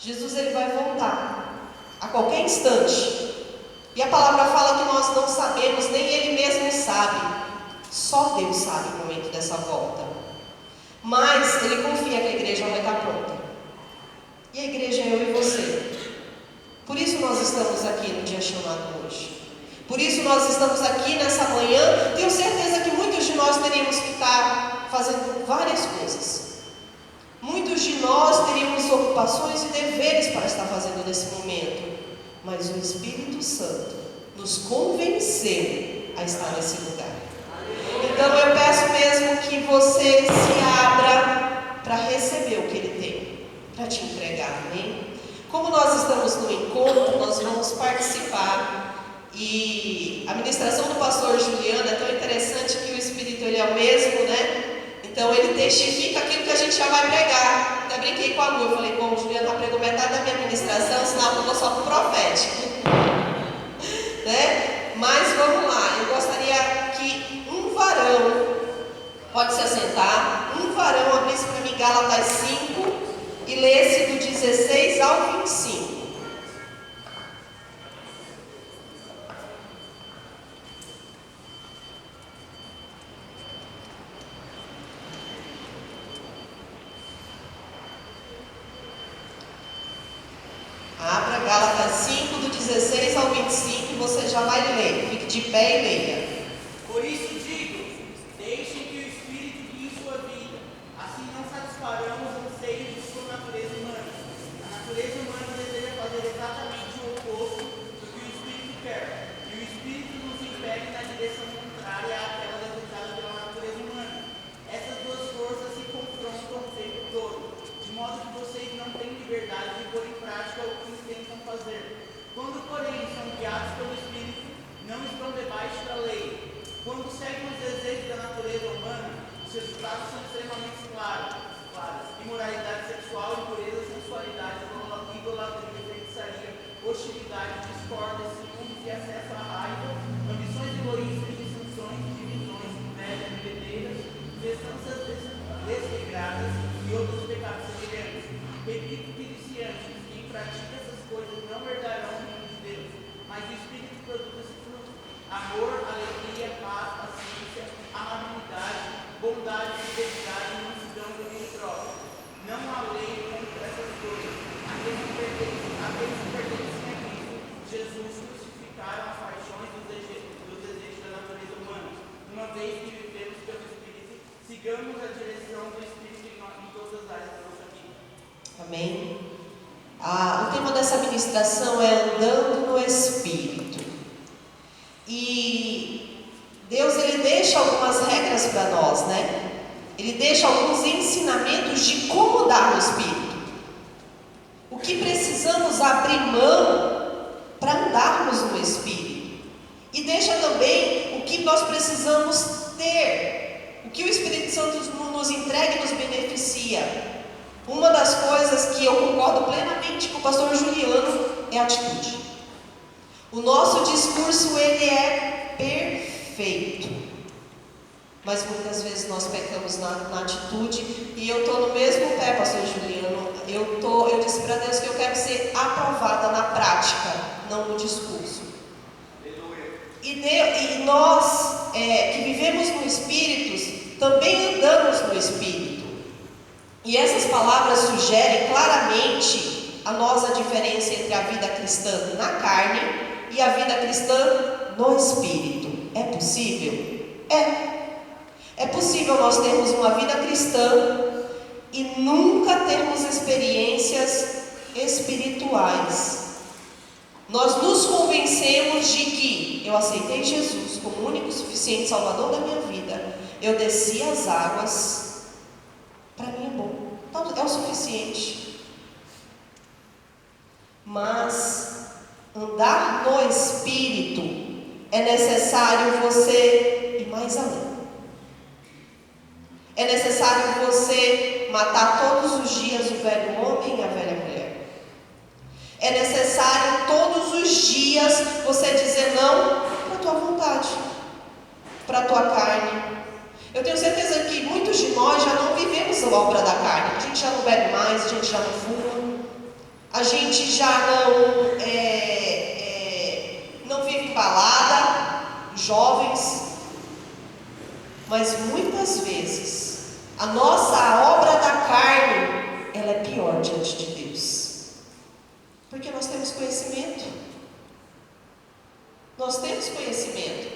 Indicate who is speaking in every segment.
Speaker 1: Jesus ele vai voltar a qualquer instante. E a palavra fala que nós não sabemos, nem Ele mesmo sabe. Só Deus sabe o momento dessa volta. Mas Ele confia que a igreja vai estar pronta. E a igreja é eu e você. Por isso nós estamos aqui no dia chamado hoje. Por isso nós estamos aqui nessa manhã. Tenho certeza que muitos de nós teríamos que estar fazendo várias coisas. Muitos de nós teríamos ocupações e deveres para estar fazendo nesse momento. Mas o Espírito Santo nos convenceu a estar nesse lugar. Então eu peço mesmo que você se abra para receber o que Ele tem para te entregar, amém? Como nós estamos no encontro, nós vamos participar. E a ministração do pastor Juliano é tão interessante que o Espírito ele é o mesmo, né? Então ele testifica aquilo que a gente já vai pregar. Até brinquei com a Lu, eu falei, bom, o Juliano já pregou metade da minha ministração, senão eu vou só para o profético. Né? Mas vamos lá, eu gostaria que um varão, pode se assentar, um varão abrisse para mim Gálatas 5 e lesse do 16 ao 25. Abra Gálatas 5, do 16 ao 25, e você já vai ler. Fique de pé e leia.
Speaker 2: Por isso digo, deixem que o Espírito guie sua vida. Assim não satisfarão os anseios de sua natureza humana. A natureza humana deseja fazer exatamente o oposto do que o Espírito quer. E o Espírito nos impele na direção contrária àquela desejada pela natureza humana. Essas duas forças se confrontam o tempo todo, de modo que vocês não têm liberdade de pôr em prática o que tentam fazer. Quando, porém, são guiados pelo Espírito, não estão debaixo da lei. Quando seguem os desejos da natureza humana, os resultados são extremamente claros. Imoralidade sexual, impureza, sensualidade, idolatria, feitiçaria, hostilidade, discórdia, ciúmes e acesso à raiva, ambições egoístas, dissensões, divisões, inveja, bebedeiras, festanças desregradas e outros pecados semelhantes. Repito que iniciantes, quem pratica essas coisas não herdarão o reino de Deus, mas o Espírito produz esse fruto: amor, alegria, paz, paciência, amabilidade, bondade, fidelidade, mansidão e domínio próprio. Não há lei contra essas coisas. Aqueles que pertencem a Cristo Jesus crucificaram as paixões dos desejos da natureza humana. Uma vez que vivemos pelo Espírito, sigamos a direção do Espírito em todas as áreas da nossa vida.
Speaker 1: Amém? O tema dessa ministração é andando no Espírito. E Deus ele deixa algumas regras para nós, né? Ele deixa alguns ensinamentos de como andar no Espírito. O que precisamos abrir mão para andarmos no Espírito. E deixa também o que nós precisamos ter. O que o Espírito Santo nos entrega e nos beneficia. Uma das coisas que eu concordo plenamente com o pastor Juliano é a atitude. O nosso discurso ele é perfeito, mas muitas vezes nós pecamos na atitude. E eu estou no mesmo pé, pastor Juliano. Eu disse para Deus que eu quero ser aprovada na prática, não no discurso. E nós que vivemos no Espírito também andamos no Espírito. E essas palavras sugerem claramente a nós a diferença entre a vida cristã na carne e a vida cristã no Espírito. É possível? É possível nós termos uma vida cristã e nunca termos experiências espirituais. Nós nos convencemos de que eu aceitei Jesus como o único e suficiente Salvador da minha vida. Eu desci as águas. Para mim é bom, é o suficiente. Mas andar no Espírito é necessário você ir mais além. É necessário você matar todos os dias o velho homem e a velha mulher. É necessário todos os dias você dizer não para a tua vontade, para a tua carne. Eu tenho certeza que muitos de nós já não vivemos a obra da carne. A gente já não bebe mais, a gente já não fuma, a gente já não vive em balada, jovens, mas muitas vezes a nossa obra da carne, ela é pior diante de Deus, porque nós temos conhecimento. Nós temos conhecimento.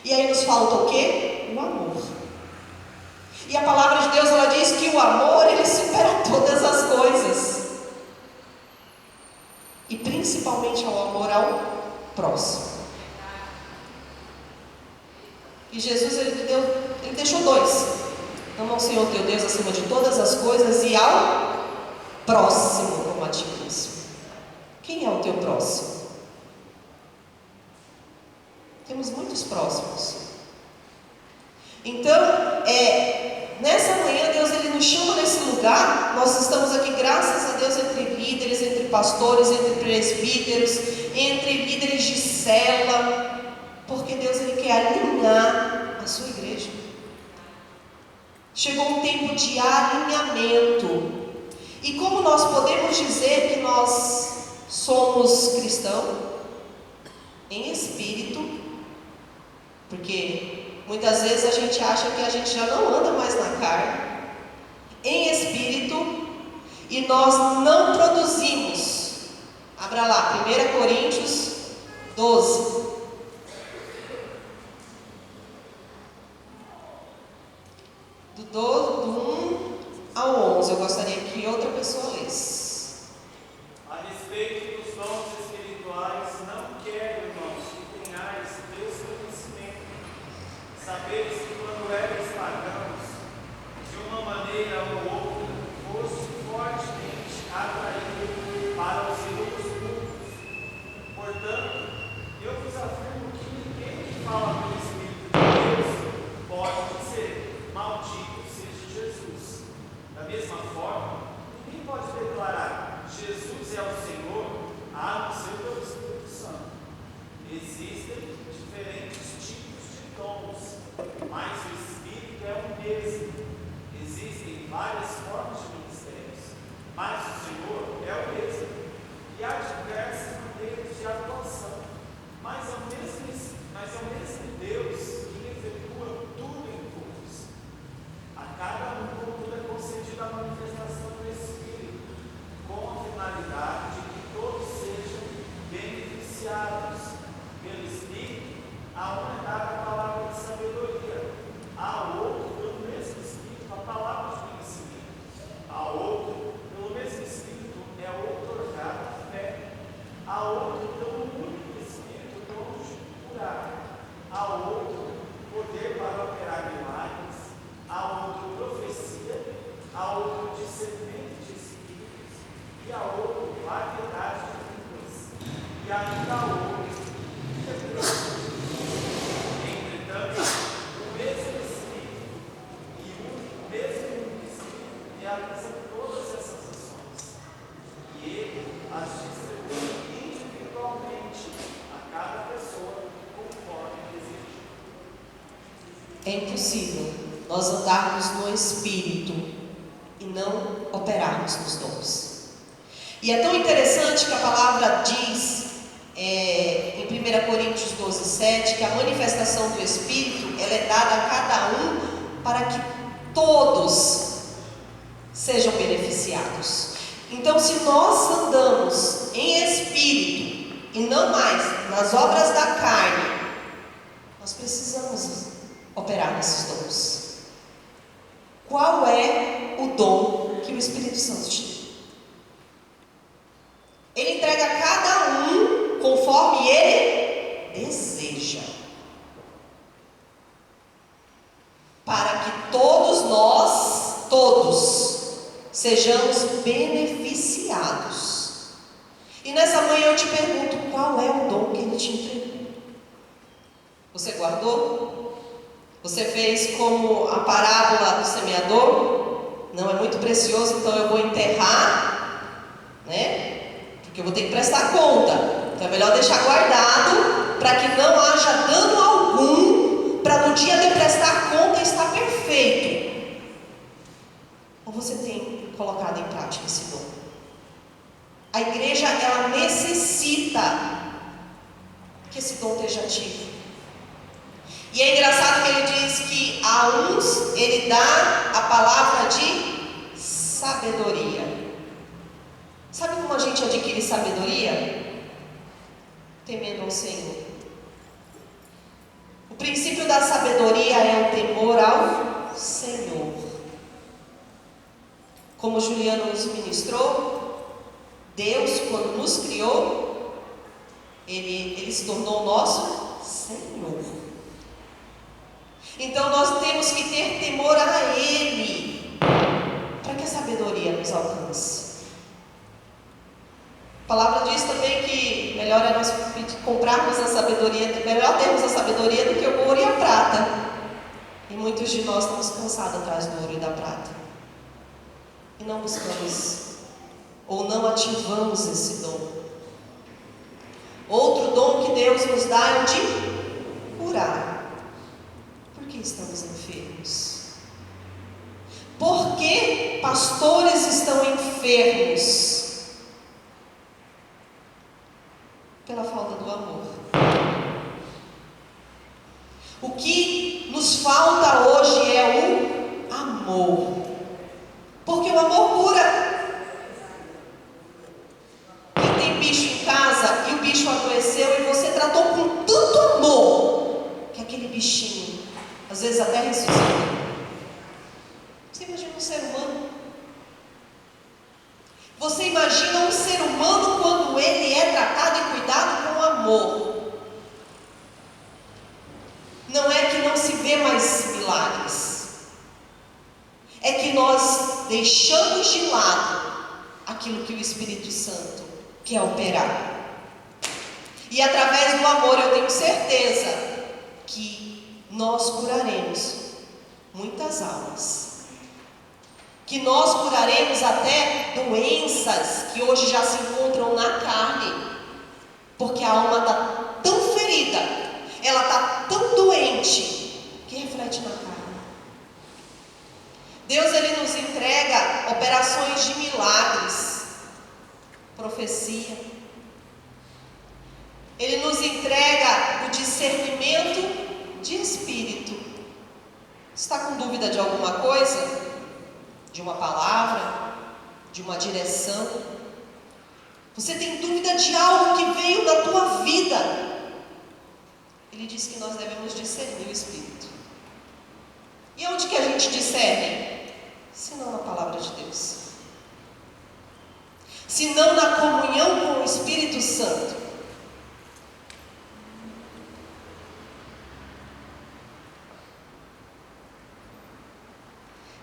Speaker 1: E aí nos falta o quê? O amor. E a palavra de Deus, ela diz que o amor, ele supera todas as coisas. E principalmente ao amor ao próximo. E Jesus, ele deixou dois. Ama o Senhor teu Deus acima de todas as coisas e ao próximo como a ti mesmo. Quem é o teu próximo? Temos muitos próximos. Então, nessa manhã, Deus ele nos chama nesse lugar. Nós estamos aqui, graças a Deus, entre líderes, entre pastores, entre presbíteros, entre líderes de célula, porque Deus ele quer alinhar a sua igreja. Chegou um tempo de alinhamento. E como nós podemos dizer que nós somos cristãos? Em espírito. Porque muitas vezes a gente acha que a gente já não anda mais na carne, em espírito, e nós não produzimos. Abra lá, 1 Coríntios 12. Do 1 ao 11, eu gostaria que outra pessoa lesse.
Speaker 3: A respeito dos dons espirituais, não quero, irmãos, que tenhais Deus conhecimento. Sabeis que quando eres pagãos, de uma maneira ou outra, foste fortemente atraído para os seus cultos. Portanto, eu vos afirmo que ninguém que fala pelo Espírito de Deus pode dizer, maldito seja Jesus. Da mesma forma, ninguém pode declarar, Jesus é o Senhor, a não ser pelo Espírito Santo. Existem diferentes tipos de dons, mas o Espírito é o mesmo. Existem várias formas de ministérios, mas o Senhor é o mesmo. E há diversas maneiras de atuação, mas é o mesmo Deus que efetua tudo em todos. A cada um, contudo, é concedida a manifestação do Espírito, com a finalidade de que todos sejam beneficiados. Pelo Espírito, a um é dada a palavra de sabedoria, a outro, pelo mesmo Espírito, a palavra de conhecimento, a outro, pelo mesmo Espírito, é outorgada a fé, a outro, pelo único Espírito, o dom de curar, a outro, poder para operar milagres, a outro, profecia, a outro, discernimento de espíritos, e a outro, variedade de línguas, e ainda a outro, entretanto, o mesmo Espírito e o mesmo Espírito realiza todas essas ações, e ele as distribui individualmente a cada pessoa conforme deseja.
Speaker 1: É impossível nós andarmos no Espírito e não operarmos nos dons. E é tão interessante que a palavra diz em 1 Coríntios 12, 7, que a manifestação do Espírito ela é dada a cada um para que todos sejam beneficiados. Então, se nós andamos em Espírito e não mais nas obras da carne, nós precisamos operar nesses dons. Qual é o dom que o Espírito Santo te deu? Ele entrega a cada um conforme ele deseja, para que todos nós, sejamos beneficiados. E nessa manhã eu te pergunto, qual é o dom que ele te entregou? Você guardou? Você fez como a parábola do semeador? Não, é muito precioso, então eu vou enterrar, né? Porque eu vou ter que prestar conta. Então é melhor deixar guardado, para que não haja dano algum, para no dia de prestar conta estar perfeito. Ou você tem colocado em prática esse dom? A igreja, ela necessita que esse dom esteja ativo. E é engraçado que ele diz que a uns ele dá a palavra de sabedoria. Sabe como a gente adquire sabedoria? Temendo ao Senhor. O princípio da sabedoria é o temor ao Senhor. Como Juliano nos ministrou, Deus, quando nos criou, Ele se tornou o nosso Senhor. Então nós temos que ter temor a Ele, para que a sabedoria nos alcance. A palavra diz também que melhor é nós comprarmos a sabedoria, melhor termos a sabedoria do que o ouro e a prata. E muitos de nós estamos cansados atrás do ouro e da prata. E não buscamos, ou não ativamos esse dom. Outro dom que Deus nos dá é o de curar. Por que estamos enfermos? Por que pastores estão enfermos? Pela falta do amor. O que nos falta hoje é o amor. Porque o amor cura. Quem tem bicho em casa e o bicho adoeceu e você tratou com tanto amor que aquele bichinho, às vezes até ressuscita. Você imagina um ser humano? Você imagina um ser humano quando ele é tratado e cuidado com amor. Não é que não se vê mais milagres. É que nós deixamos de lado aquilo que o Espírito Santo quer operar. E através do amor eu tenho certeza que nós curaremos muitas almas. Que nós curaremos até doenças que hoje já se encontram na carne. Porque a alma está tão ferida, ela está tão doente, que reflete na carne. Deus, Ele nos entrega operações de milagres, profecia. Ele nos entrega o discernimento de espírito. Está com dúvida de alguma coisa? De uma palavra? De uma direção? Você tem dúvida de algo que veio na tua vida? Ele diz que nós devemos discernir o Espírito. E onde que a gente discerne? Se não na palavra de Deus. Se não na comunhão com o Espírito Santo.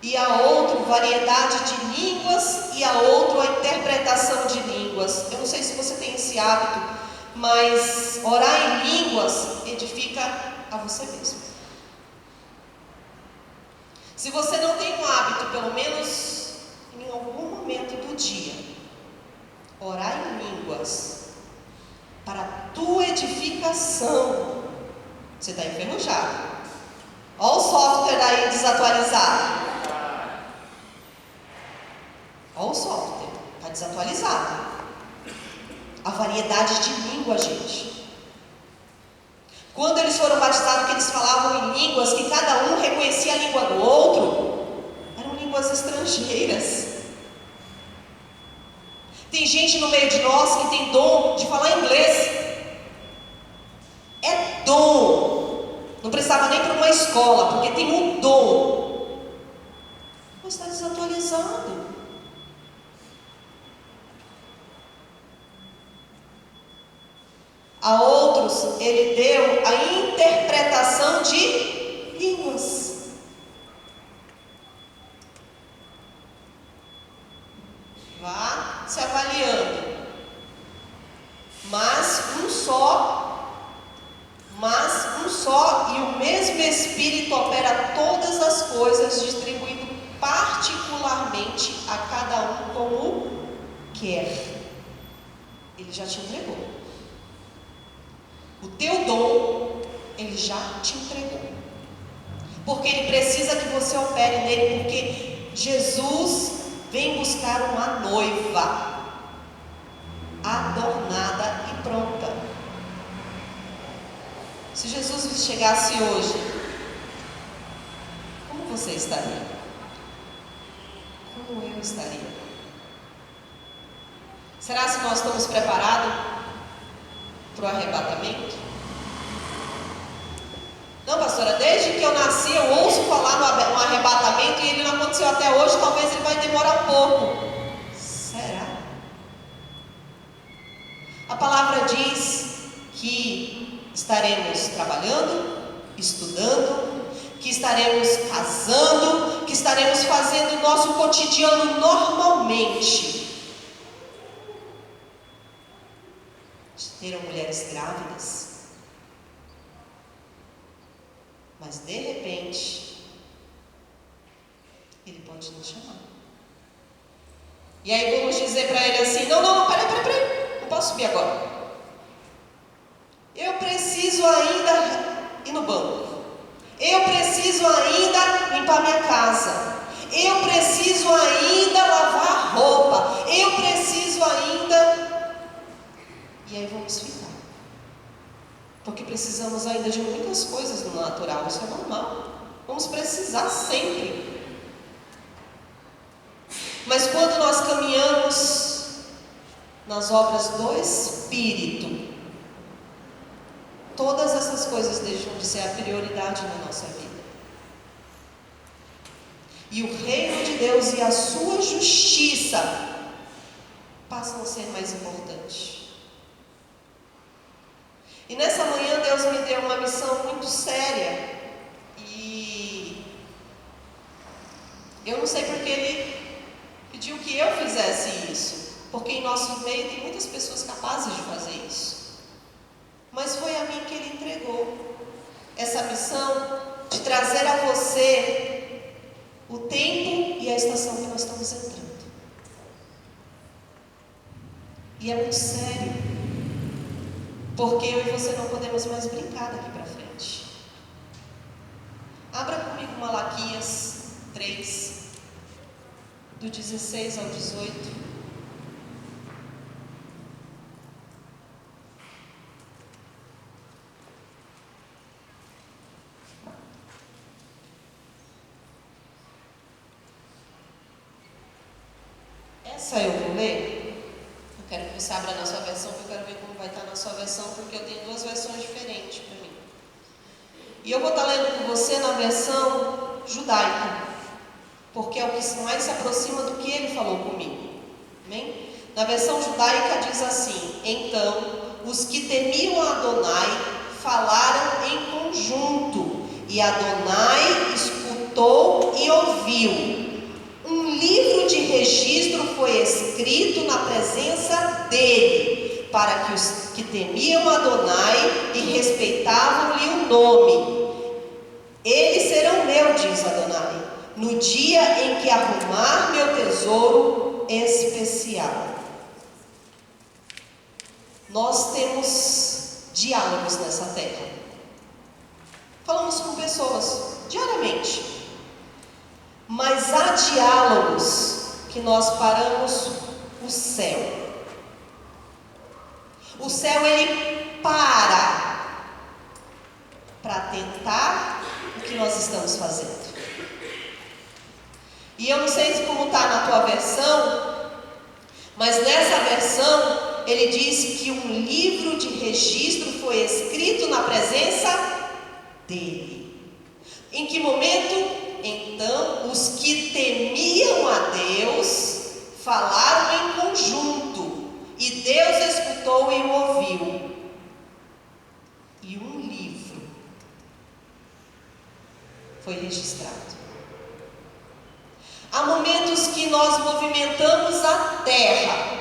Speaker 1: E a outro, variedade de línguas, e a outro, a interpretação de línguas. Eu não sei se você tem esse hábito, mas orar em línguas edifica a você mesmo. Se você não tem um hábito, pelo menos em algum momento do dia, orar em línguas, para a tua edificação, você está enferrujado. Olha o software aí desatualizado. Olha o software, está desatualizado. A variedade de língua, gente. Quando eles foram batizados, que eles falavam em línguas, que cada um reconhecia a língua do outro, eram línguas estrangeiras. Tem gente no meio de nós que tem dom de falar inglês. É dom. Não precisava nem para uma escola, porque tem um dom. Mas está desatualizado. A outros, ele deu a interpretação de línguas. Vá se avaliando. Mas um só e o mesmo Espírito opera todas as coisas, distribuindo particularmente a cada um como quer. Ele já te entregou. O teu dom, Ele já te entregou. Porque Ele precisa que você opere nele, porque Jesus vem buscar uma noiva. adornada e pronta. Se Jesus chegasse hoje, como você estaria? Como eu estaria? Será que nós estamos preparados para o arrebatamento? Não, pastora, desde que eu nasci eu ouço falar no arrebatamento e ele não aconteceu até hoje, talvez ele vai demorar um pouco. Será? A palavra diz que estaremos trabalhando, estudando, que estaremos casando, que estaremos fazendo o nosso cotidiano normalmente. Terão mulheres grávidas, mas de repente ele pode nos chamar. E aí vamos dizer para ele assim: não, peraí, não posso subir agora. Eu preciso ainda ir no banco. Eu preciso ainda limpar minha casa. Eu preciso ainda lavar a roupa. Eu preciso ainda. E aí vamos ficar. Porque precisamos ainda de muitas coisas no natural. Isso é normal. Vamos precisar sempre. Mas quando nós caminhamos nas obras do Espírito, todas essas coisas deixam de ser a prioridade na nossa vida. E o reino de Deus e a sua justiça passam a ser mais importantes. E nessa manhã Deus me deu uma missão muito séria. E eu não sei porque Ele pediu que eu fizesse isso. Porque em nosso meio tem muitas pessoas capazes de fazer isso. Mas foi a mim que Ele entregou essa missão de trazer a você o tempo e a estação que nós estamos entrando. E é muito sério. Porque eu e você não podemos mais brincar daqui para frente. Abra comigo Malaquias 3, do 16 ao 18. Essa eu vou ler. Eu quero que você abra na sua versão, porque eu quero ver como vai estar na sua versão, porque eu tenho duas versões diferentes para mim. E eu vou estar lendo com você na versão judaica, porque é o que mais se aproxima do que ele falou comigo. Amém? Na versão judaica diz assim: então, os que temiam Adonai falaram em conjunto, e Adonai escutou e ouviu. Um livro de registro foi escrito na presença dele, para que os que temiam Adonai e respeitavam-lhe o nome. Eles serão meus, diz Adonai, no dia em que arrumar meu tesouro especial. Nós temos diálogos nessa terra. Falamos com pessoas diariamente. Mas há diálogos que nós paramos o céu. O céu, ele para tentar o que nós estamos fazendo. E eu não sei como está na tua versão, mas nessa versão ele diz que um livro de registro foi escrito na presença dele. Em que momento? Então, os que temiam a Deus falaram em conjunto, e Deus escutou e o ouviu. E um livro foi registrado. Há momentos que nós movimentamos a terra,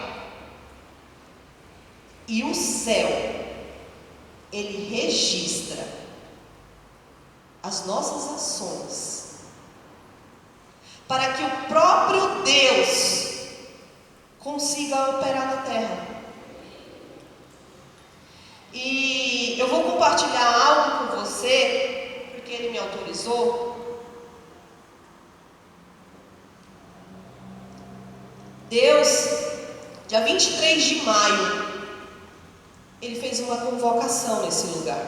Speaker 1: e o céu, ele registra as nossas ações, para que o próprio Deus consiga operar na terra. E eu vou compartilhar algo com você, porque ele me autorizou. Deus dia 23 de maio, ele fez uma convocação nesse lugar.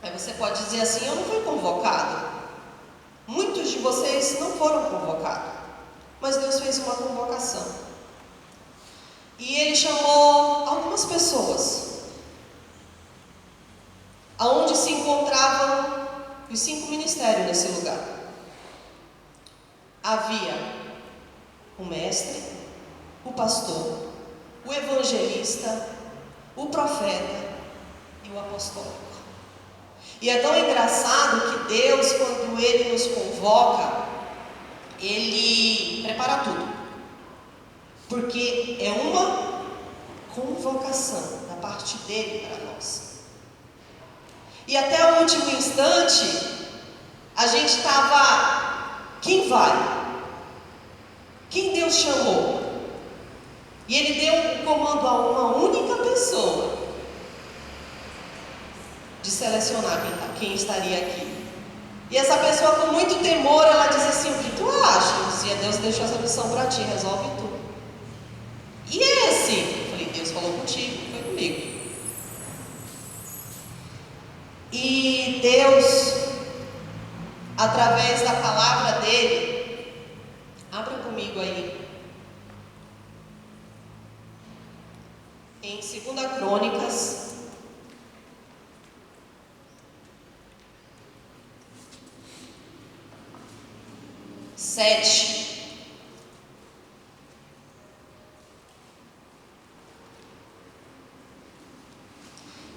Speaker 1: Aí você pode dizer assim: eu não fui convocado. Muitos de vocês não foram convocados, mas Deus fez uma convocação. E Ele chamou algumas pessoas, aonde se encontravam os 5 ministérios nesse lugar. Havia o mestre, o pastor, o evangelista, o profeta e o apostólico. E é tão engraçado que Deus, quando Ele nos convoca, Ele prepara tudo, porque é uma convocação da parte dEle para nós. E até o último instante, a gente estava: quem vai? Quem Deus chamou? E Ele deu um comando a uma única pessoa de selecionar quem estaria aqui. E essa pessoa, com muito temor, ela diz assim: o que tu acha? Se Deus deixou essa missão para ti, resolve tu. E esse? Eu falei: Deus falou contigo, foi comigo. E Deus, através da palavra dele, abra comigo aí, em 2 Crônicas,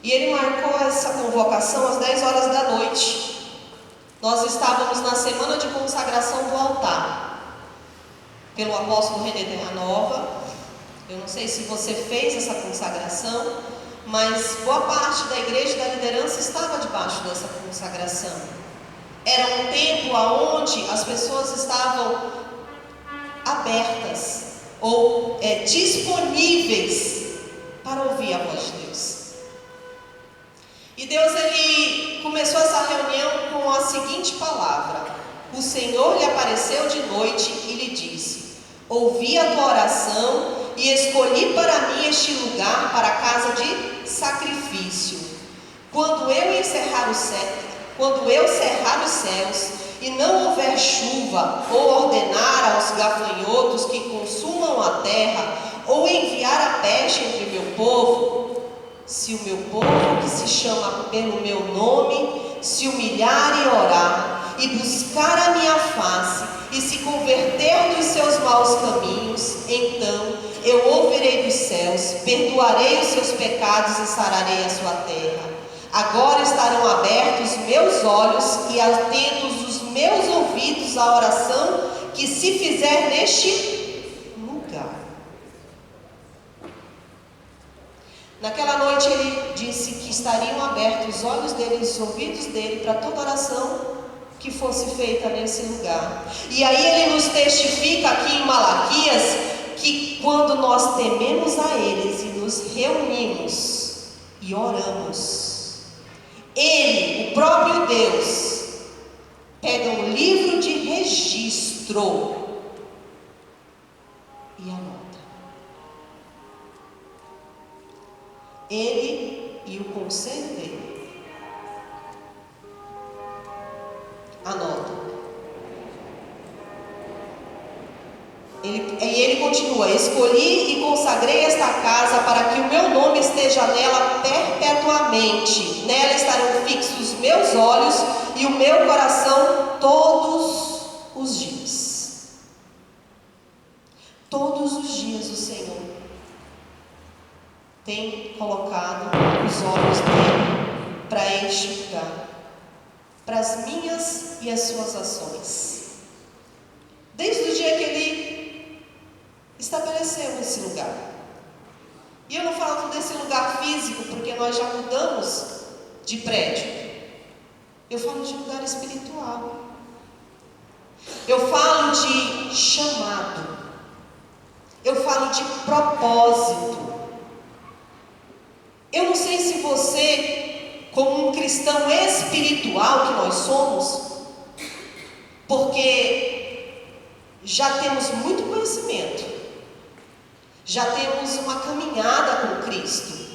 Speaker 1: e ele marcou essa convocação às 10 horas da noite. Nós estávamos na semana de consagração do altar, pelo apóstolo René Terra Nova. Eu não sei se você fez essa consagração, mas boa parte da igreja e da liderança estava debaixo dessa consagração. Era um tempo onde as pessoas estavam abertas ou disponíveis para ouvir a voz de Deus. E Deus, Ele começou essa reunião com a seguinte palavra: o Senhor lhe apareceu de noite e lhe disse: ouvi a tua oração e escolhi para mim este lugar para a casa de sacrifício. Quando eu cerrar os céus e não houver chuva, ou ordenar aos gafanhotos que consumam a terra, ou enviar a peste entre o meu povo, se o meu povo, que se chama pelo meu nome, se humilhar e orar, e buscar a minha face, e se converter dos seus maus caminhos, então eu ouvirei dos céus, perdoarei os seus pecados e sararei a sua terra. Agora estarão abertos meus olhos e atentos os meus ouvidos à oração que se fizer neste lugar. Naquela noite ele disse que estariam abertos os olhos dele e os ouvidos dele para toda oração que fosse feita nesse lugar. E aí ele nos testifica aqui em Malaquias que quando nós tememos a eles e nos reunimos e oramos, Ele, o próprio Deus, pega um livro de registro e anota. Ele e o conselho dele anota. Ele continua: escolhi e consagrei esta casa para que o meu nome esteja nela perpetuamente. Nela estarão fixos os meus olhos e o meu coração todos os dias. Todos os dias o Senhor tem colocado os olhos dele para este lugar, para as minhas e as suas ações. Desde o dia que ele estabeleceu esse lugar. E eu não falo desse lugar físico, porque nós já mudamos de prédio. Eu falo de lugar espiritual. Eu falo de chamado. Eu falo de propósito. Eu não sei se você, como um cristão espiritual que nós somos, porque já temos muito conhecimento, já temos uma caminhada com Cristo,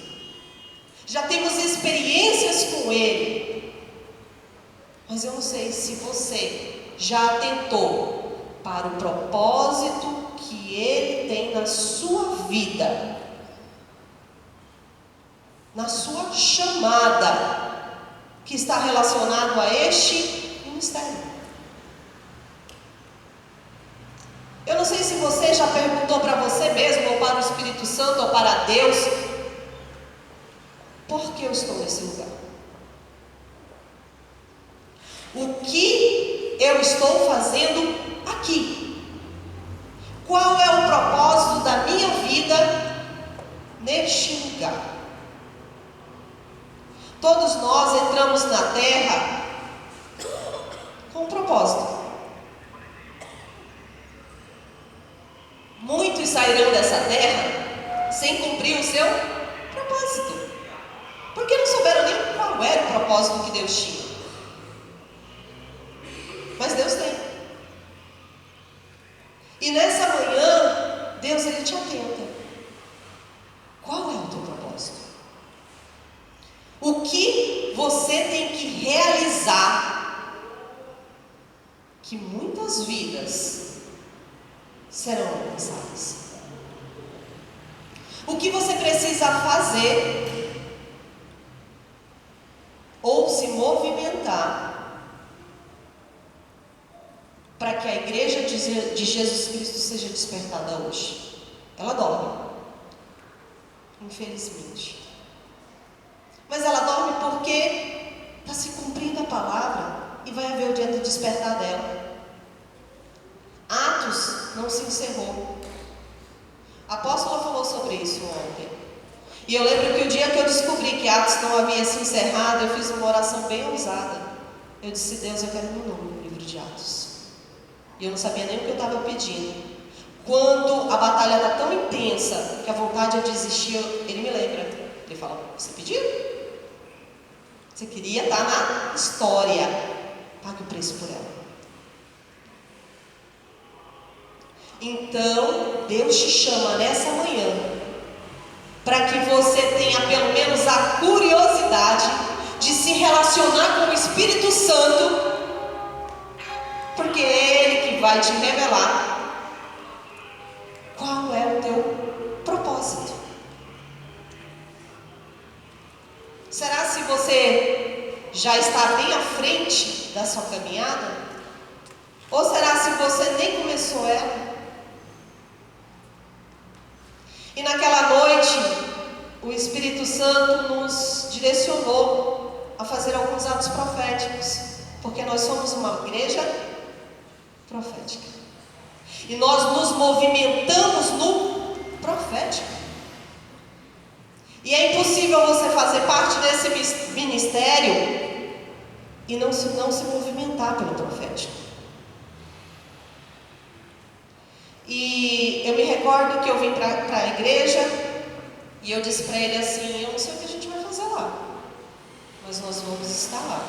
Speaker 1: já temos experiências com Ele, mas eu não sei se você já atentou para o propósito que Ele tem na sua vida, na sua chamada, que está relacionado a este ministério. Eu não sei se você já perguntou para você mesmo, ou para o Espírito Santo, ou para Deus: por que eu estou nesse lugar? O que eu estou fazendo aqui? Qual é o propósito da minha vida neste lugar? Todos nós entramos na terra com um propósito. Muitos sairão dessa terra sem cumprir o seu propósito, porque não souberam nem qual era o propósito que Deus tinha. Mas Deus tem. E nessa manhã, Deus, Ele te atenta. Qual é o teu propósito? O que você tem que realizar, que muitas vidas serão alcançadas? O que você precisa fazer ou se movimentar para que a igreja de Jesus Cristo seja despertada hoje? Ela dorme, infelizmente. Mas ela dorme porque está se cumprindo a palavra e vai haver o dia do despertar dela. Atos não se encerrou. A apóstola falou sobre isso ontem. E eu lembro que o dia que eu descobri que Atos não havia se encerrado, eu fiz uma oração bem ousada. Eu disse: Deus, eu quero meu nome no livro de Atos. E eu não sabia nem o que eu estava pedindo. Quando a batalha está tão intensa que a vontade de desistir, Ele me lembra. Ele fala: você pediu? Você queria estar na história. Pague o preço por ela. Então, Deus te chama nessa manhã para que você tenha pelo menos a curiosidade de se relacionar com o Espírito Santo, porque é Ele que vai te revelar qual é o teu propósito. Será se você já está bem à frente da sua caminhada? Ou será se você nem começou ela? E naquela noite, o Espírito Santo nos direcionou a fazer alguns atos proféticos, porque nós somos uma igreja profética. E nós nos movimentamos no profético. E é impossível você fazer parte desse ministério e não se movimentar pelo profético. E eu me recordo que eu vim para a igreja e eu disse para ele assim: eu não sei o que a gente vai fazer lá, mas nós vamos estar lá.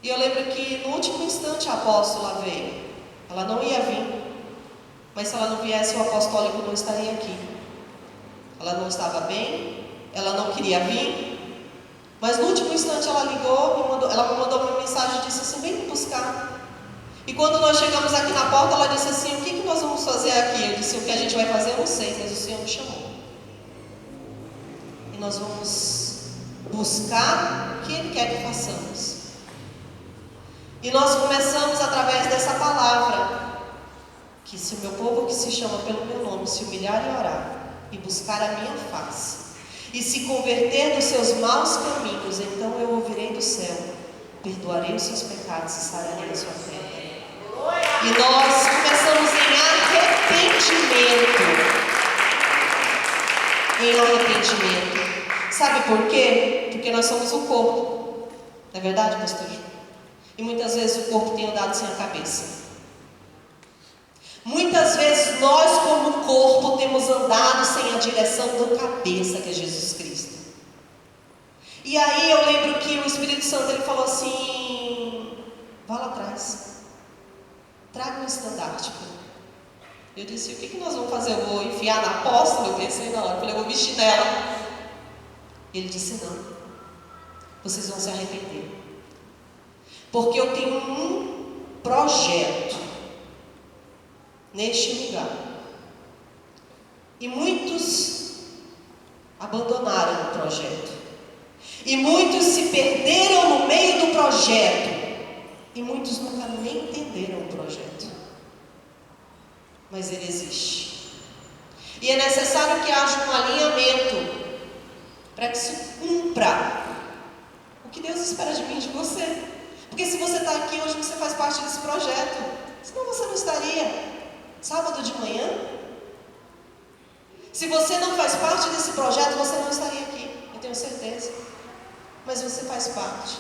Speaker 1: E eu lembro que no último instante a apóstola veio. Ela não ia vir, mas se ela não viesse, o apostólico não estaria aqui. Ela não estava bem, ela não queria vir, mas no último instante ela ligou, ela me mandou uma mensagem e disse assim: vem me buscar. E quando nós chegamos aqui na porta, ela disse assim: o que nós vamos fazer aqui? Eu disse: o que a gente vai fazer eu não sei, mas o Senhor me chamou. E nós vamos buscar o que Ele quer que façamos. E nós começamos através dessa palavra, que se o meu povo que se chama pelo meu nome se humilhar e orar, e buscar a minha face, e se converter dos seus maus caminhos, então eu ouvirei do céu, perdoarei os seus pecados e sararei a sua terra. E nós começamos em arrependimento. Sabe por quê? Porque nós somos o corpo. Não é verdade, pastor Ju? E muitas vezes o corpo tem andado sem a cabeça. Muitas vezes nós, como corpo, temos andado sem a direção da cabeça, que é Jesus Cristo. E aí eu lembro que o Espírito Santo, ele falou assim: vá lá atrás, traga um estandarte para mim. Eu disse, o que nós vamos fazer? Eu vou enfiar na apóstola? Eu pensei na hora, eu falei, eu vou vestir dela. Ele disse, não, vocês vão se arrepender. Porque eu tenho um projeto neste lugar. E muitos abandonaram o projeto. E muitos se perderam no meio do projeto. E muitos nunca nem entenderam o projeto. Mas ele existe. E é necessário que haja um alinhamento para que se cumpra o que Deus espera de mim e de você. Porque se você está aqui hoje, você faz parte desse projeto. Senão você não estaria sábado de manhã. Se você não faz parte desse projeto, você não estaria aqui, eu tenho certeza. Mas você faz parte.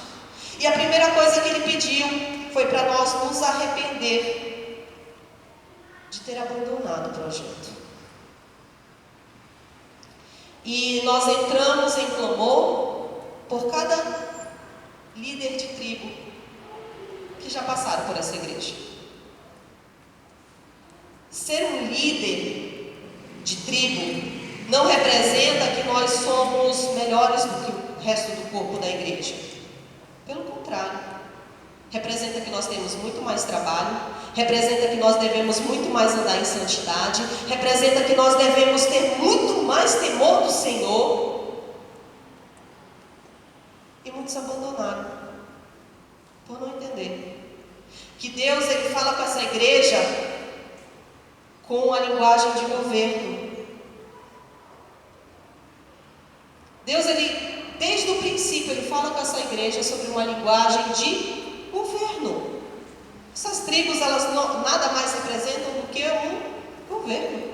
Speaker 1: E a primeira coisa que ele pediu foi para nós nos arrepender de ter abandonado o projeto. E nós entramos em clamor por cada líder de tribo que já passaram por essa igreja. Ser um líder de tribo não representa que nós somos melhores do que o resto do corpo da igreja. Pelo contrário, representa que nós temos muito mais trabalho, representa que nós devemos muito mais andar em santidade, representa que nós devemos ter muito mais temor do Senhor. E muitos abandonaram, por não entender que Deus, ele fala com essa igreja com a linguagem de governo. Deus, ele, desde o princípio, ele fala com essa igreja sobre uma linguagem de governo. Essas tribos, elas nada mais representam do que um governo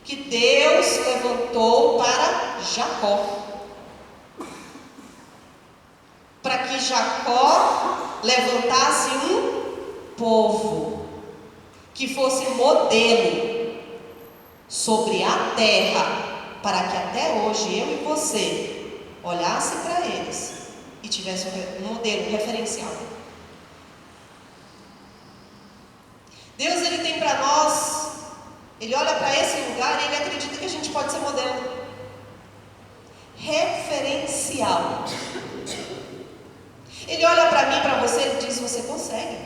Speaker 1: que Deus levantou para Jacó, para que Jacó levantasse um povo que fosse modelo sobre a terra, para que até hoje eu e você olhasse para eles e tivesse um modelo, um referencial. Deus, ele tem para nós, ele olha para esse lugar e ele acredita que a gente pode ser modelo, referencial. Ele olha para mim, para você, e diz, você consegue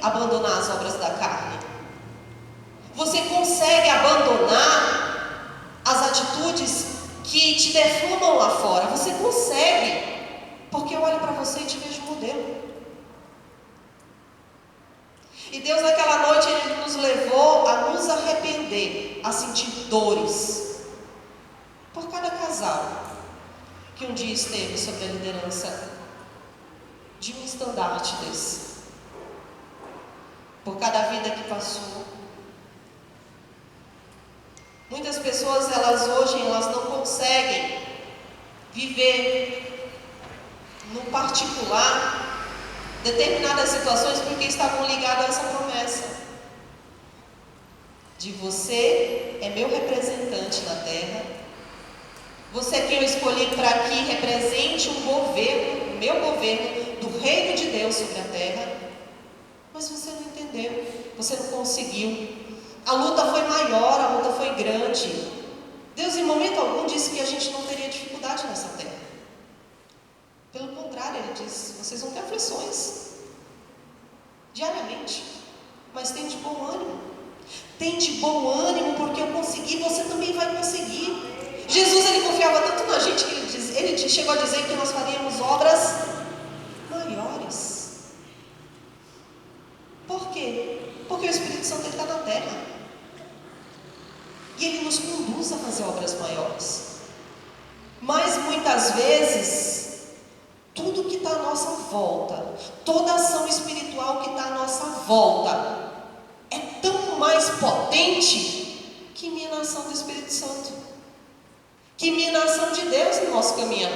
Speaker 1: abandonar as obras da carne, você consegue abandonar as atitudes que te defumam lá fora, você consegue, porque eu olho para você e te vejo modelo. E Deus naquela noite, ele nos levou a nos arrepender, a sentir dores por cada casal que um dia esteve sob a liderança de um estandarte desse, por cada vida que passou. Muitas pessoas, elas hoje, elas não conseguem viver no particular determinadas situações porque estavam ligadas a essa promessa de você é meu representante na terra, você é quem eu escolhi para que represente um governo, o meu governo do reino de Deus sobre a terra, mas você não entendeu, você não conseguiu, a luta foi maior, a luta foi grande. Deus em momento algum disse que a gente não teria dificuldade nessa terra. Pelo contrário, ele diz, vocês vão ter aflições diariamente, mas tem de bom ânimo. Tem de bom ânimo, porque eu consegui, você também vai conseguir. Jesus, ele confiava tanto na gente que ele chegou a dizer que nós faríamos obras maiores. Por quê? Porque o Espírito Santo está na terra e ele nos conduz a fazer obras maiores. Mas muitas vezes tudo que está à nossa volta, toda ação espiritual que está à nossa volta, é tão mais potente que minha ação do Espírito Santo, que minha ação de Deus no nosso caminhar.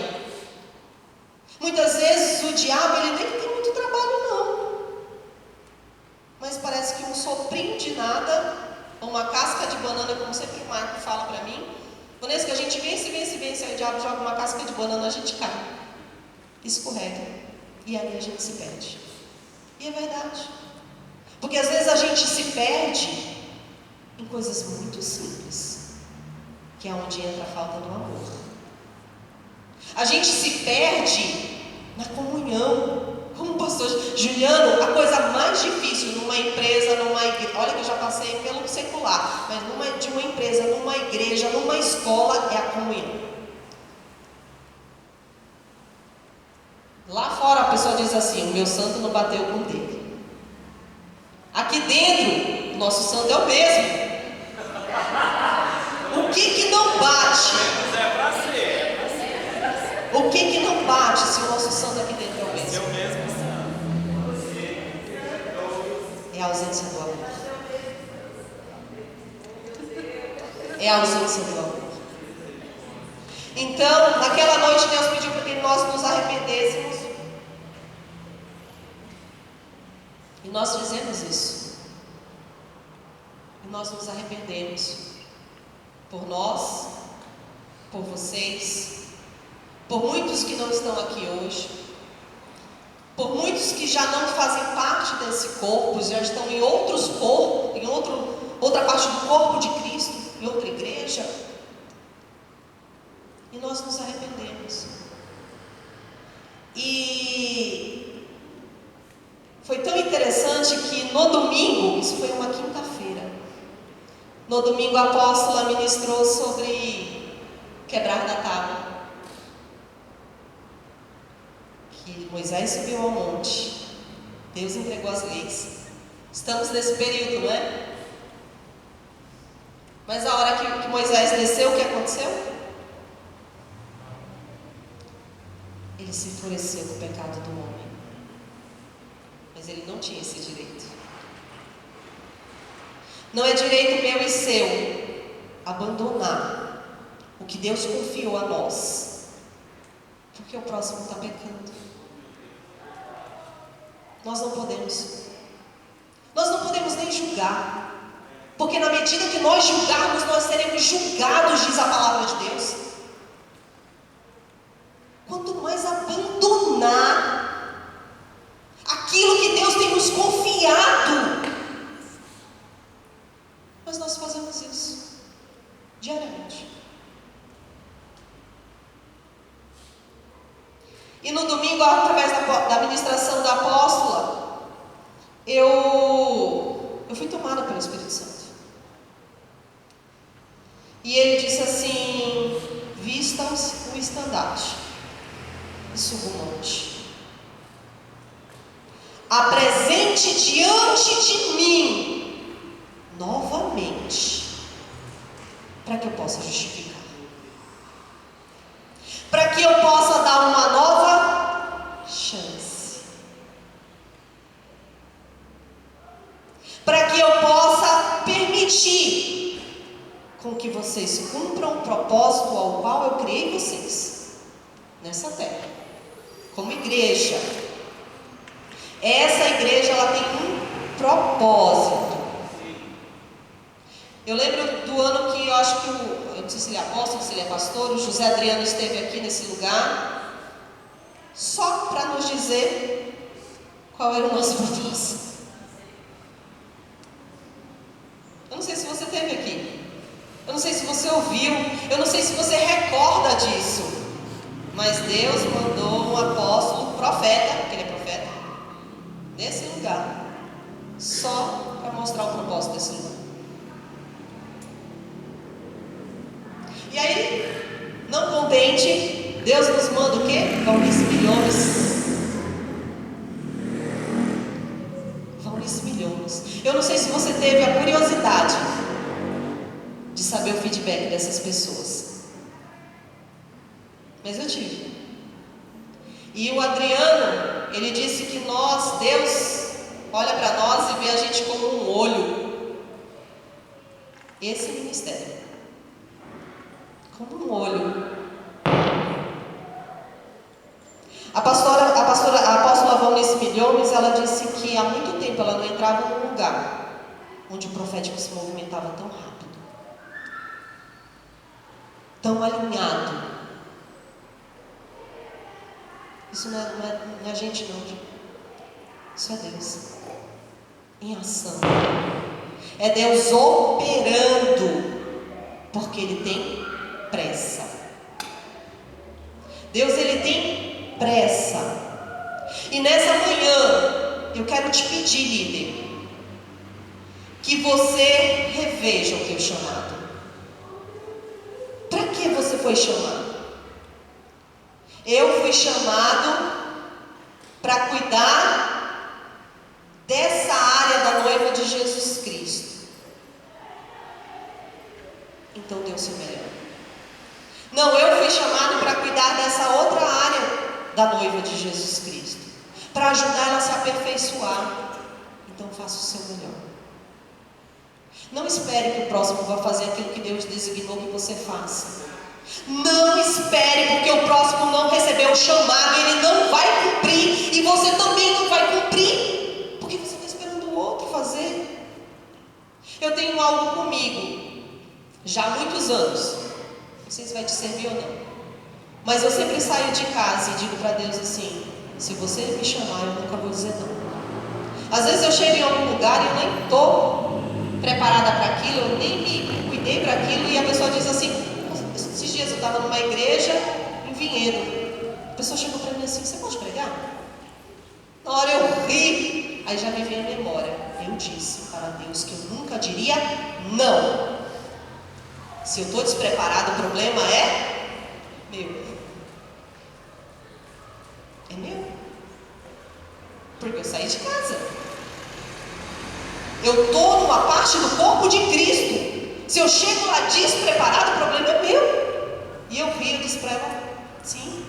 Speaker 1: Muitas vezes o diabo, ele nem tem muito trabalho não, mas parece que um soprinho de nada, uma casca de banana, como sempre o Marco fala para mim, quando é que a gente vence, aí o diabo joga uma casca de banana, a gente cai, escorrega, e aí a gente se perde. E é verdade. Porque às vezes a gente se perde em coisas muito simples, que é onde entra a falta do amor. A gente se perde na comunhão. Como o pastor Juliano, a coisa mais difícil numa empresa, numa igreja, olha que eu já passei pelo secular, mas de uma empresa, numa igreja, numa escola, é a comunhão. Lá fora a pessoa diz assim: o meu santo não bateu com o dele. Aqui dentro, o nosso santo é o mesmo. O que não bate? O que não bate se o nosso santo aqui dentro é o mesmo? É a ausência do amor. É a ausência do amor. Então, naquela noite, Deus pediu para que nós nos arrependêssemos. E nós fizemos isso. E nós nos arrependemos. Por nós, por vocês, por muitos que não estão aqui hoje, por muitos que já não fazem parte desse corpo, já estão em outros corpos, em outra parte do corpo de Cristo, em outra igreja. E nós nos arrependemos. E foi tão interessante que no domingo, isso foi uma quinta-feira, no domingo a apóstola ministrou sobre quebrar da tábua. Que Moisés subiu ao monte, Deus entregou as leis. Estamos nesse período, não é? Mas a hora que Moisés desceu, o que aconteceu? Ele se enfureceu com o pecado do homem. Mas ele não tinha esse direito. Não é direito meu e seu abandonar o que Deus confiou a nós, porque o próximo está pecando. Nós não podemos nem julgar, porque na medida que nós julgarmos, nós seremos julgados, diz a palavra de Deus. Quanto mais abandonar aquilo que Deus tem nos confiado, mas nós fazemos isso diariamente. E no domingo, através da ministração da apóstola, eu fui tomada pelo Espírito Santo. E ele disse assim: vista o estandarte e suba o monte. Apresente diante de mim novamente, para que eu possa justificar, para que eu possa dar uma nova chance, para que eu possa permitir com que vocês cumpram o propósito ao qual eu criei vocês nessa terra, como igreja. Essa igreja, ela tem um propósito. Eu lembro do ano que eu acho que eu não sei se ele é apóstolo, se ele é pastor, o José Adriano esteve aqui nesse lugar, só para nos dizer qual era o nosso propósito. Eu não sei se você esteve aqui, eu não sei se você ouviu, eu não sei se você recorda disso, mas Deus mandou um apóstolo, profeta, porque ele é profeta, nesse lugar, só para mostrar o propósito desse lugar. E aí, não contente, Deus nos manda o quê? Valnice Milhões. Valnice Milhões. Eu não sei se você teve a curiosidade de saber o feedback dessas pessoas, mas eu tive. E o Adriano, ele disse que Deus olha para nós e vê a gente como um olho. Esse ministério, como um olho. A apóstola Valnice Milhões, ela disse que há muito tempo ela não entrava num lugar onde o profético se movimentava tão rápido, tão alinhado. Isso não é a gente não, isso é Deus. em ação. É Deus operando, porque Ele tem pressa. Deus, Ele tem pressa. E nessa manhã, eu quero te pedir, líder, que você reveja o teu chamado. Para que você foi chamado? Eu fui chamado para cuidar dessa área da noiva de Jesus Cristo. Então Deus se melhor. Não, eu fui chamado para cuidar dessa outra área da noiva de Jesus Cristo, para ajudar ela a se aperfeiçoar. Então faça o seu melhor. Não espere que o próximo vá fazer aquilo que Deus designou que você faça. Não espere, porque o próximo não recebeu o chamado, ele não vai cumprir, e você também não vai cumprir, porque você está esperando o outro fazer. Eu tenho algo comigo já há muitos anos, não sei se vai te servir ou não, mas eu sempre saio de casa e digo para Deus assim: se você me chamar, eu nunca vou dizer não. Às vezes eu chego em algum lugar e eu nem estou preparada para aquilo, eu nem me cuidei para aquilo, e a pessoa diz assim. Esses dias eu estava numa igreja em Vinhedo, a pessoa chegou para mim assim: você pode pregar? Na hora eu ri, aí já me veio a memória. Eu disse para Deus que eu nunca diria não. Se eu estou despreparado, o problema é meu. É meu, porque eu saí de casa. Eu estou numa parte do corpo de Cristo. Se eu chego lá despreparado, o problema é meu. E eu vi, eu disse para ela, sim.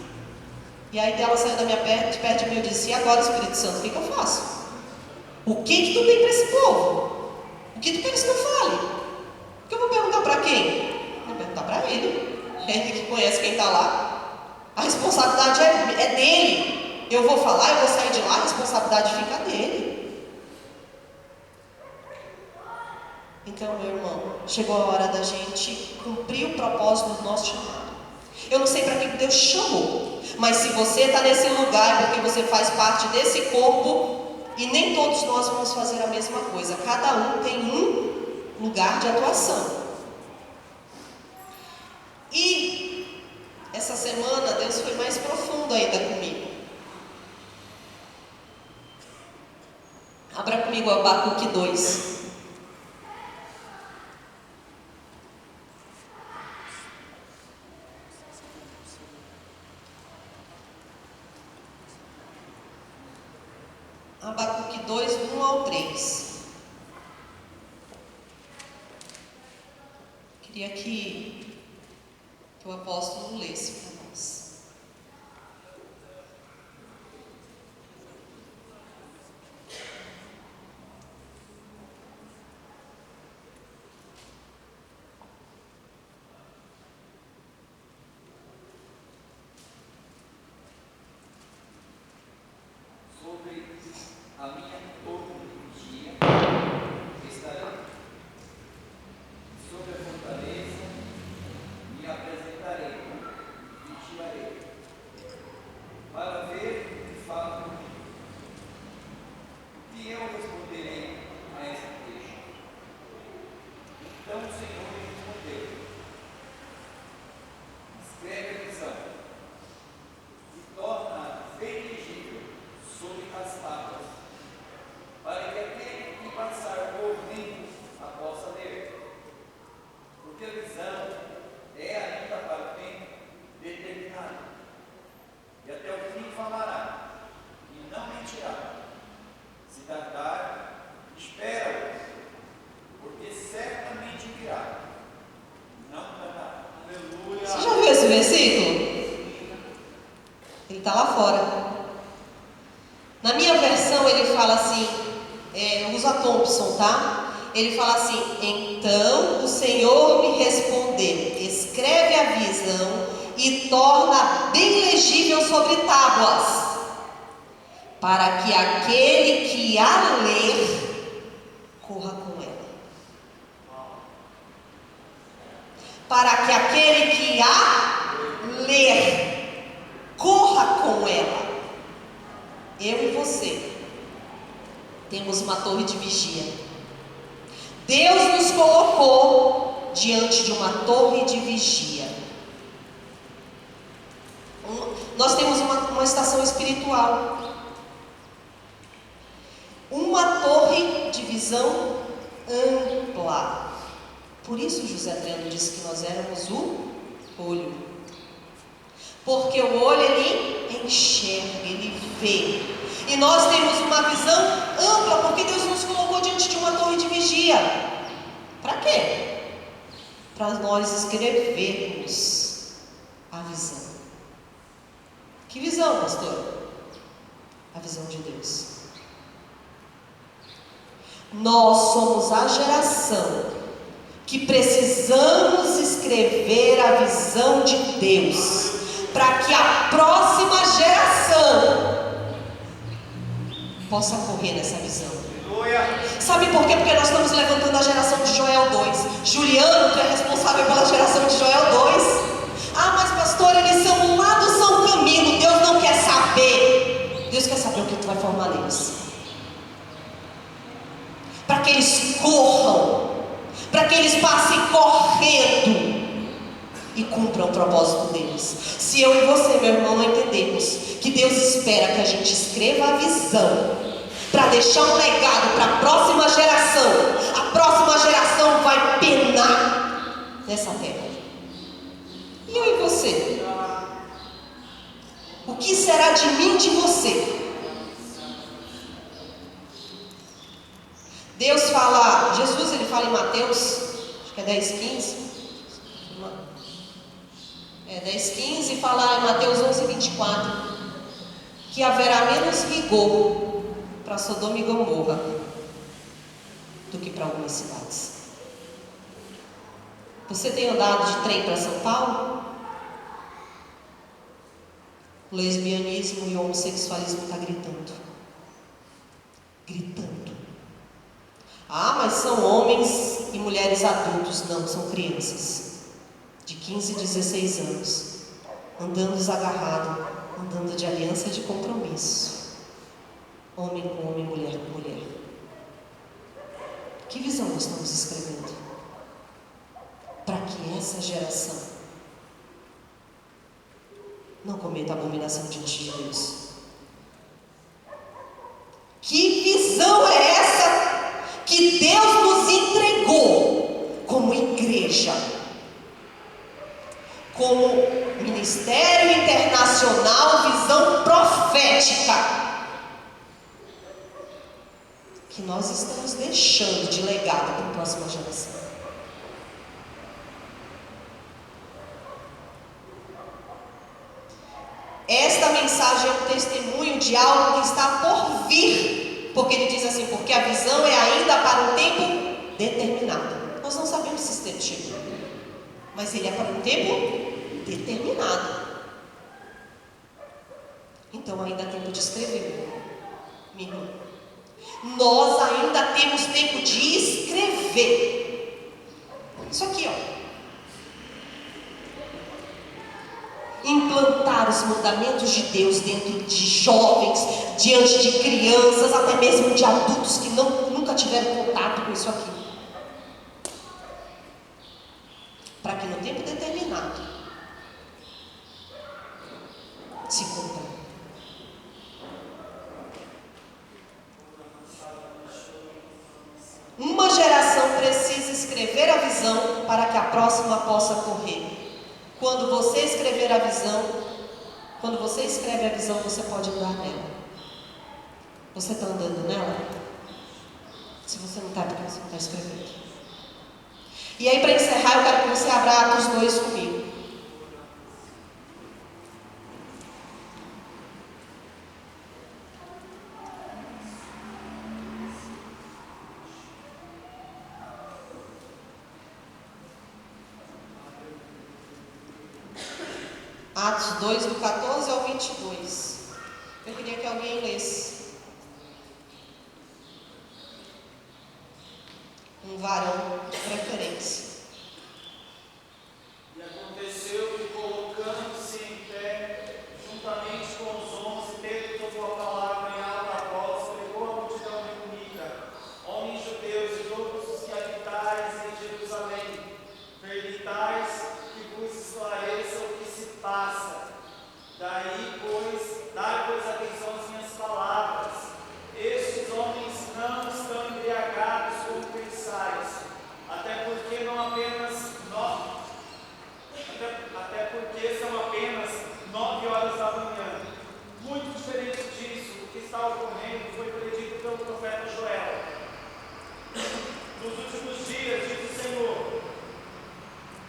Speaker 1: E aí ela saiu da minha perto de mim, eu disse: e agora, Espírito Santo, o que eu faço? O que tu tem para esse povo? O que tu queres que eu fale? O que eu vou perguntar para quem? Eu vou perguntar para ele. É ele que conhece quem está lá. A responsabilidade é dele. Eu vou falar, eu vou sair de lá, a responsabilidade fica dele. Então, meu irmão, chegou a hora da gente cumprir o propósito do nosso chamado. Eu não sei para que Deus te chamou, mas se você está nesse lugar é porque você faz parte desse corpo, e nem todos nós vamos fazer a mesma coisa. Cada um tem um lugar de atuação. E essa semana Deus foi mais profundo ainda comigo. Abra comigo Abacuque 2. Abacuque 2, do 1 ao 3. Queria que o apóstolo lesse para nós.
Speaker 4: A minha dia estarei sobre a fortaleza, me apresentarei, vigiarei, para ver e falar comigo. E eu responderei a essa queixa. Então o Senhor me respondeu: escreve a visão e torna bem legível sobre as tábuas, para que aquele que passar por mim a possa ler. Porque a visão é ainda para o tempo determinado, e até o fim falará, e não mentirá. Se tardar, espera-o, porque certamente virá, não tardará. Aleluia.
Speaker 1: Você já viu esse versículo? Ele está lá fora. Na minha versão ele fala assim, usa Thompson, tá? Ele fala assim: então o Senhor me respondeu, escreve a visão e torna bem legível sobre tábuas, para que aquele que a ler corra com ela. Para que aquele que a ler corra com ela. Eu e você temos uma torre de vigia. Deus nos colocou diante de uma torre de vigia. Nós temos uma estação espiritual, uma torre de visão ampla. Por isso José Adriano disse que nós éramos o olho, porque o olho ele enxerga, ele vê, e nós temos uma visão ampla, porque Deus nos colocou diante de uma torre de vigia. Para quê? Para nós escrevermos a visão. Que visão, pastor? A visão de Deus. Nós somos a geração que precisamos escrever a visão de Deus, para que a próxima geração possa correr nessa visão. Sabe por quê? Porque nós estamos levantando a geração de Joel 2. Juliano, que é responsável pela geração de Joel 2. Ah, mas pastor, eles são lá do São Camilo, Deus não quer saber. Deus quer saber o que tu vai formar neles, para que eles corram, para que eles passem correndo e cumpram o propósito deles. Se eu e você, meu irmão, não entendermos que Deus espera que a gente escreva a visão para deixar um legado para a próxima geração vai penar nessa terra. E eu e você? O que será de mim e de você? Deus fala, Jesus ele fala em Mateus, acho que é 10:15, 10:15, fala em Mateus 11:24, que haverá menos rigor para Sodoma e Gomorra do que para algumas cidades. Você tem andado de trem para São Paulo? O lesbianismo e o homossexualismo está gritando. Ah, mas são homens e mulheres adultos. Não, são crianças de 15 e 16 anos, andando desagarrado, andando de aliança de compromisso, homem com homem, mulher com mulher. Que visão nós estamos escrevendo para que essa geração não cometa abominação diante de Deus? Que visão é essa que Deus nos entregou como igreja, como Ministério Internacional Visão Profética, que nós estamos deixando de legado para a próxima geração? Esta mensagem é um testemunho de algo que está por vir, porque ele diz assim, porque a visão é ainda para um tempo determinado. Nós não sabemos se esse tempo chegou, mas ele é para um tempo determinado. Então ainda há tempo de escrever, minha irmã. Nós ainda temos tempo de escrever. Isso aqui, ó. Implantar os mandamentos de Deus dentro de jovens, diante de crianças, até mesmo de adultos que nunca tiveram contato com isso aqui, para que no tempo determinado se cumpra. Uma geração precisa escrever a visão para que a próxima possa correr. Quando você escrever a visão, quando você escreve a visão, você pode andar nela. Você está andando nela? Se você não está, porque você não está escrevendo. E aí, para encerrar, eu quero que você abra Atos 2 comigo. Atos 2, do 14 ao 22. Eu queria que alguém lesse. Um varão de preferência.
Speaker 3: E aconteceu que, colocando-se em pé, juntamente com os 11, Pedro tomou a palavra em ato após, pregou a multidão reunida está ocorrendo foi predito pelo profeta Joel. Nos últimos dias, diz o Senhor,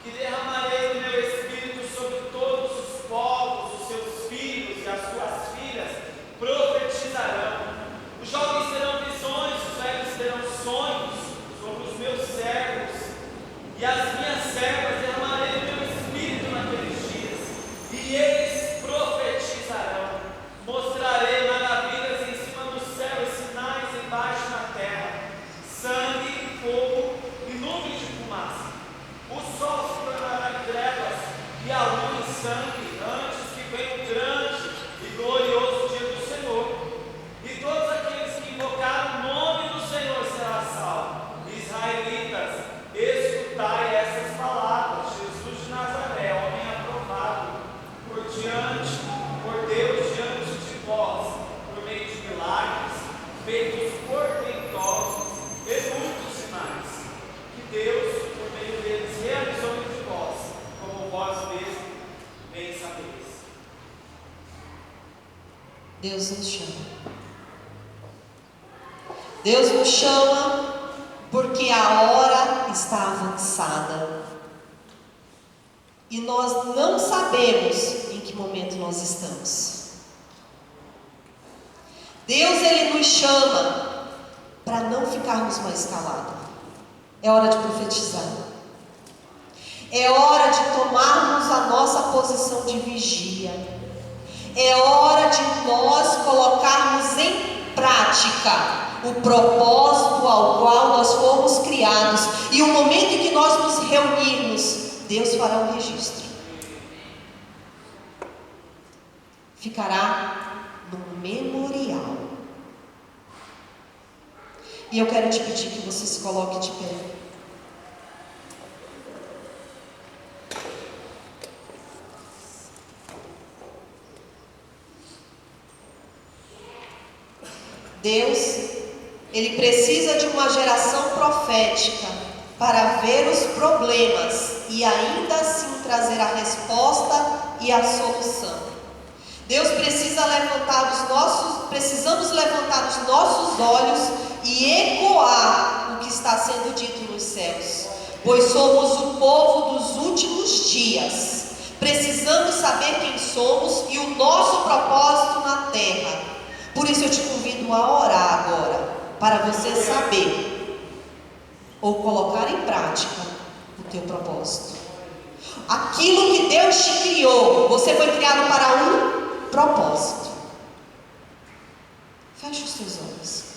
Speaker 3: que derramarei o meu Espírito sobre todos os povos, os seus filhos e as suas filhas profetizarão. Os jovens terão visões, os velhos terão sonhos. Sobre os meus servos e as minhas servas derramarei o meu Espírito naqueles dias, e eles profetizarão. Mostrarei maravilhas em cima do céu e sinais embaixo na terra, sangue, fogo e nuvem de fumaça. O sol se tornará em trevas e a lua em sangue, antes que venha o grande e glorioso dia do Senhor. E todos aqueles que invocaram o nome do Senhor será salvo. Israelitas, escutai essas palavras. Jesus de Nazaré, homem aprovado por Deus diante de vós, por meio de milagres feitos portentosos e muitos sinais, que Deus, por meio deles, realizou entre vós, como vós mesmos bem sabeis.
Speaker 1: Deus nos chama. Deus nos chama porque a hora está avançada. E nós não sabemos em que momento nós estamos. Deus, Ele nos chama para não ficarmos mais calados. É hora de profetizar. É hora de tomarmos a nossa posição de vigia. É hora de nós colocarmos em prática o propósito ao qual nós fomos criados. E o momento em que nós nos reunirmos, Deus fará um registro. Ficará no memorial. E eu quero te pedir que você se coloque de pé. Deus, Ele precisa de uma geração profética para ver os problemas e ainda assim trazer a resposta e a solução. Deus precisamos levantar os nossos olhos e ecoar o que está sendo dito nos céus, pois somos o povo dos últimos dias. Precisamos saber quem somos e o nosso propósito na terra. Por isso eu te convido a orar agora, para você saber ou colocar em prática o teu propósito. Aquilo que Deus te criou, você foi criado para um propósito. Feche os teus olhos.